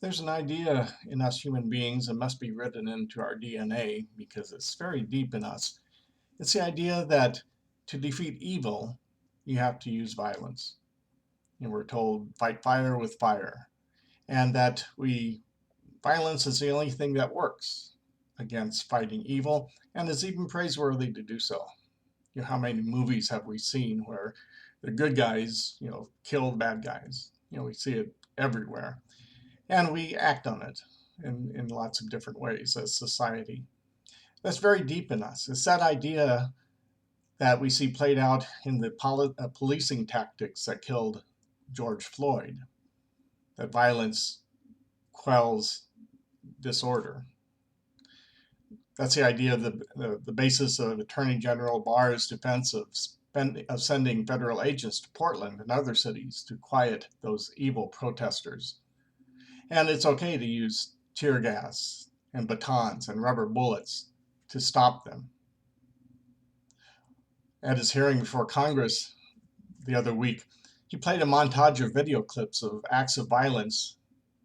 There's an idea in us human beings that must be written into our DNA because it's very deep in us. It's the idea that to defeat evil, you have to use violence. And we're told fight fire with fire, and that violence is the only thing that works against fighting evil, and it's even praiseworthy to do so. How many movies have we seen where the good guys, kill bad guys? We see it everywhere. And we act on it in lots of different ways as society. That's very deep in us. It's that idea that we see played out in the policing tactics that killed George Floyd, that violence quells disorder. That's the idea of the basis of Attorney General Barr's defense of sending federal agents to Portland and other cities to quiet those evil protesters. And it's okay to use tear gas and batons and rubber bullets to stop them. At his hearing before Congress the other week, he played a montage of video clips of acts of violence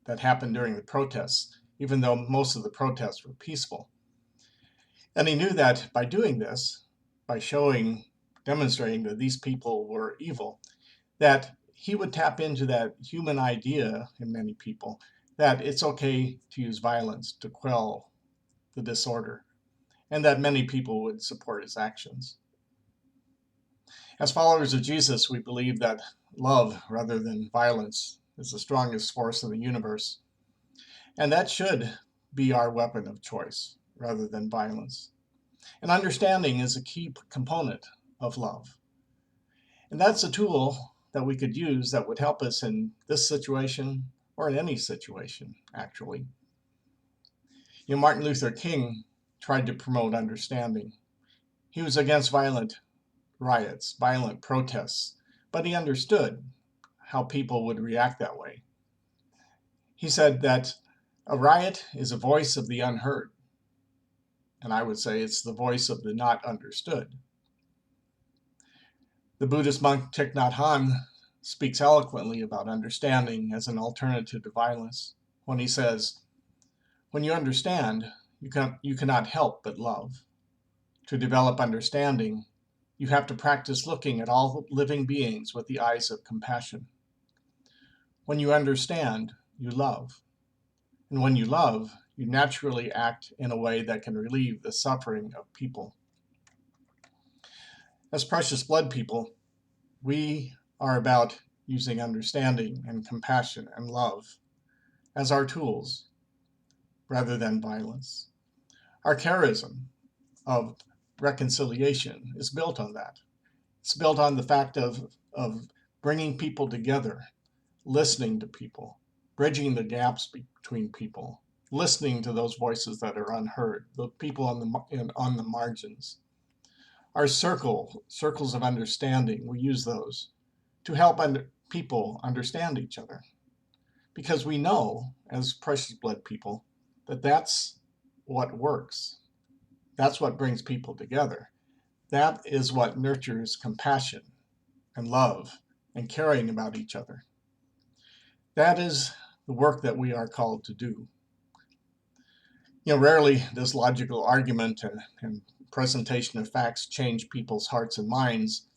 that happened during the protests, even though most of the protests were peaceful. And he knew that by doing this, by demonstrating that these people were evil, that he would tap into that human idea in many people that it's okay to use violence to quell the disorder, and that many people would support his actions. As followers of Jesus, we believe that love rather than violence is the strongest force in the universe, and that should be our weapon of choice rather than violence. And understanding is a key component of love. And that's a tool that we could use that would help us in this situation or in any situation, actually. Martin Luther King tried to promote understanding. He was against violent riots, violent protests, but he understood how people would react that way. He said that a riot is a voice of the unheard, and I would say it's the voice of the not understood. The Buddhist monk Thich Nhat Hanh speaks eloquently about understanding as an alternative to violence when he says, "When you understand, you cannot help but love. To develop understanding, you have to practice looking at all living beings with the eyes of compassion. When you understand, you love. And when you love, you naturally act in a way that can relieve the suffering of people." As precious blood people, we are about using understanding and compassion and love as our tools rather than violence. Our charism of reconciliation is built on that. It's built on the fact of bringing people together, listening to people, bridging the gaps between people, listening to those voices that are unheard, the people on the margins. Our circles of understanding, we use those to help people understand each other. Because we know, as precious blood people, that that's what works. That's what brings people together. That is what nurtures compassion and love and caring about each other. That is the work that we are called to do. Rarely does logical argument and presentation of facts change people's hearts and minds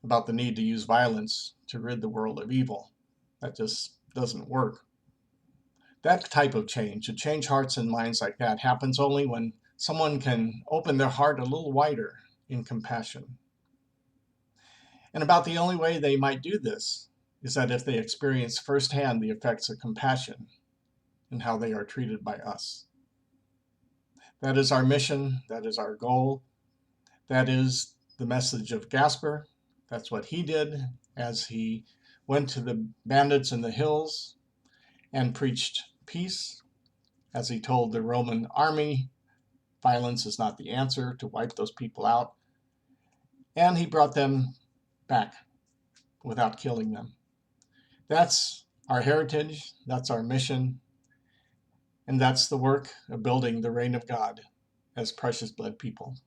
about the need to use violence to rid the world of evil. That just doesn't work. That type of change, to change hearts and minds like that, happens only when someone can open their heart a little wider in compassion. And about the only way they might do this is that if they experience firsthand the effects of compassion and how they are treated by us. That is our mission. That is our goal. That is the message of Gasper. That's what he did as he went to the bandits in the hills and preached peace, as he told the Roman army, violence is not the answer to wipe those people out. And he brought them back without killing them. That's our heritage. That's our mission. And that's the work of building the reign of God as precious blood people.